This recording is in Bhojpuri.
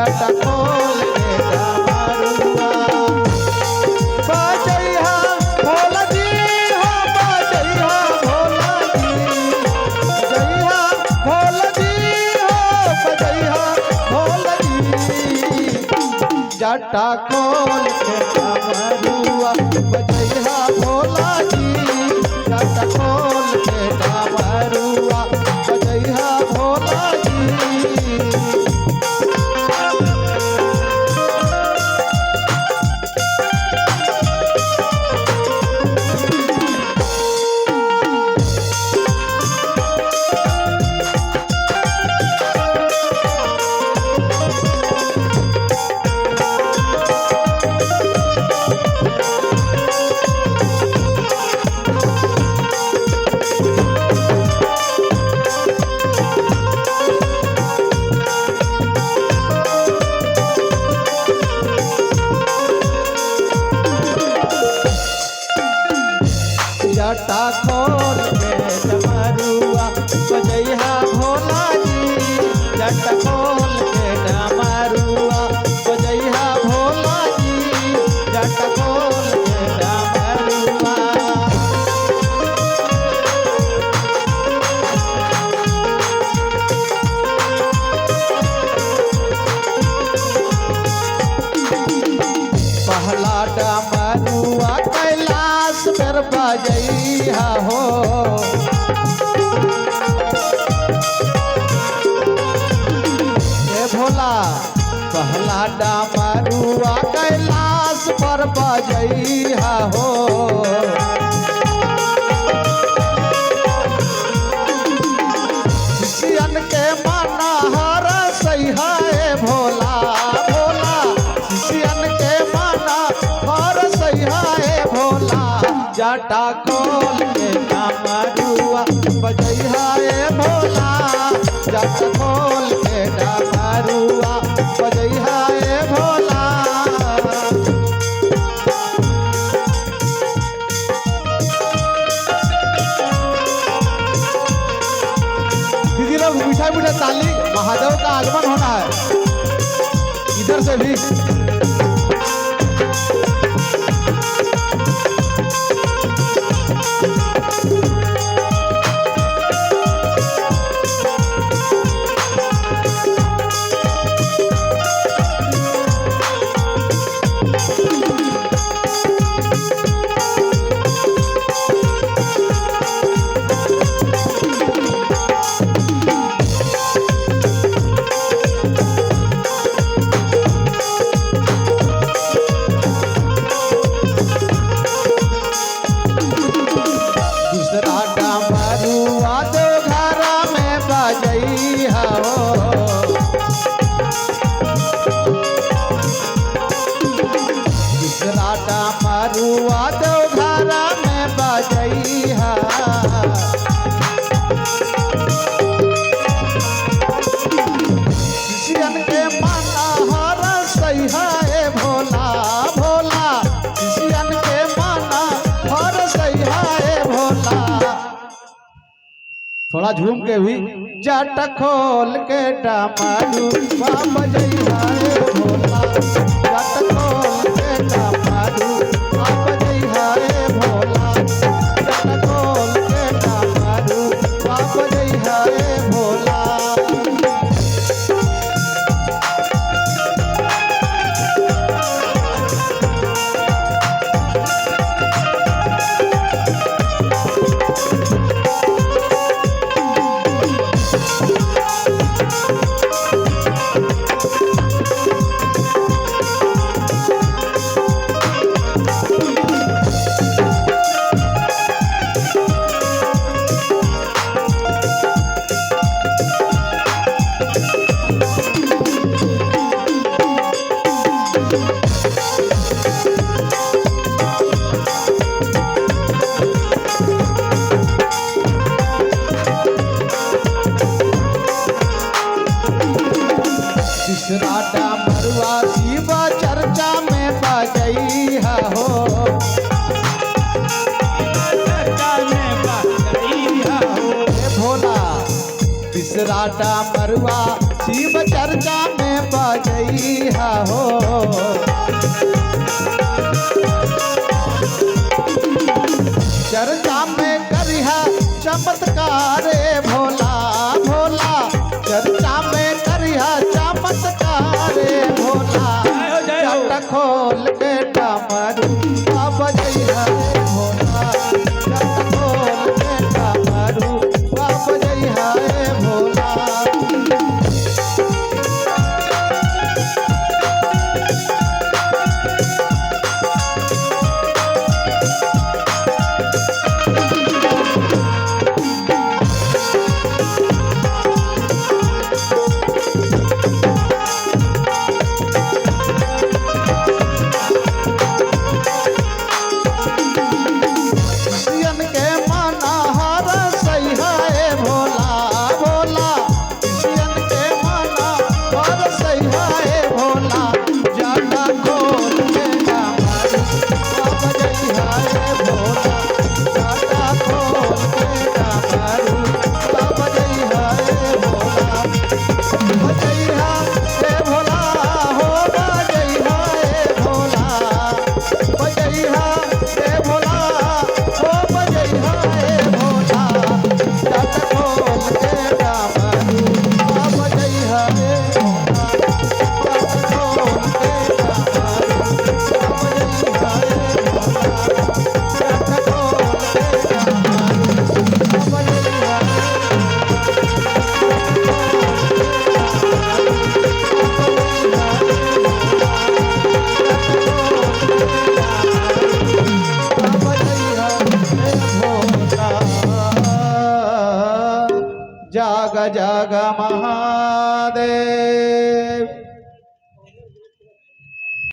जाटा खोल के डमरुआ बजैहा भोला जी हो बजैहा भोला जी बजैहा भोला जी हो बजैहा भोला जी जाटा खोल के डमरुआ बजैहा भोला जी जाटा खोल के डमरुआ बजैहा भोला जी जाटा खोल के डमरुआ बजैहा भोला जी जाटा खोल के डमरुआ बजैहा भोला जी जाटा खोल के डमरुआ पहला डमरुआ कैलाश पर बजैहा हो हे भोला पहला डमरुआ कैलाश पर बजैहा हो शिष्यन के माना हर सैहा हे भोला भोला शिष्यन के माना हर सैहा हे भोला जाटा खोल के डमरुआ बजैहा हे भोला जाटा खोल के डमरुआ बजैहा हे भोला दीदी लोग मीठा मीठा ताली महादेव का आगमन होना है इधर से भी दूसरा डमरुआ दो घर में बजैहा हो दूसरा डमरुआ दो घर में बजैहा शिष्यन के माना हर सैहा हे भोला भोला शिष्यन के माना हर सैहा हे भोला थोड़ा झूम के भी जाटा खोल के डमरुआ बजैहा हे भोला जाटा खोल के डमरुआ बजैहा हे भोला जाटा खोल के डमरुआ बजैहा हे भोला तीसरा डामरुआ शिव चर्चा में बजई रे भोला भोला चर्चा में करिया चमत्कार रे भोला जट खोल के डमरू बजैया रे भोला जट खोल के डमरू बजैया रे भोला सियन के माना हर सैया ए भोला भोला सियन के माना हर सैया ए भोला जाटा खोल के डमरू बजैया रे भोला जाटा खोल के डमरू बजैया रे भोला बजैया रे भोला हो बजैया रे भोला बजैया रे भोला हो बजैया रे भोला जट खोल के डमरू बजैया रे भोला जट खोल के डमरू बजैया रे भोला जट खोल के डमरू बजैया जाग जाग महा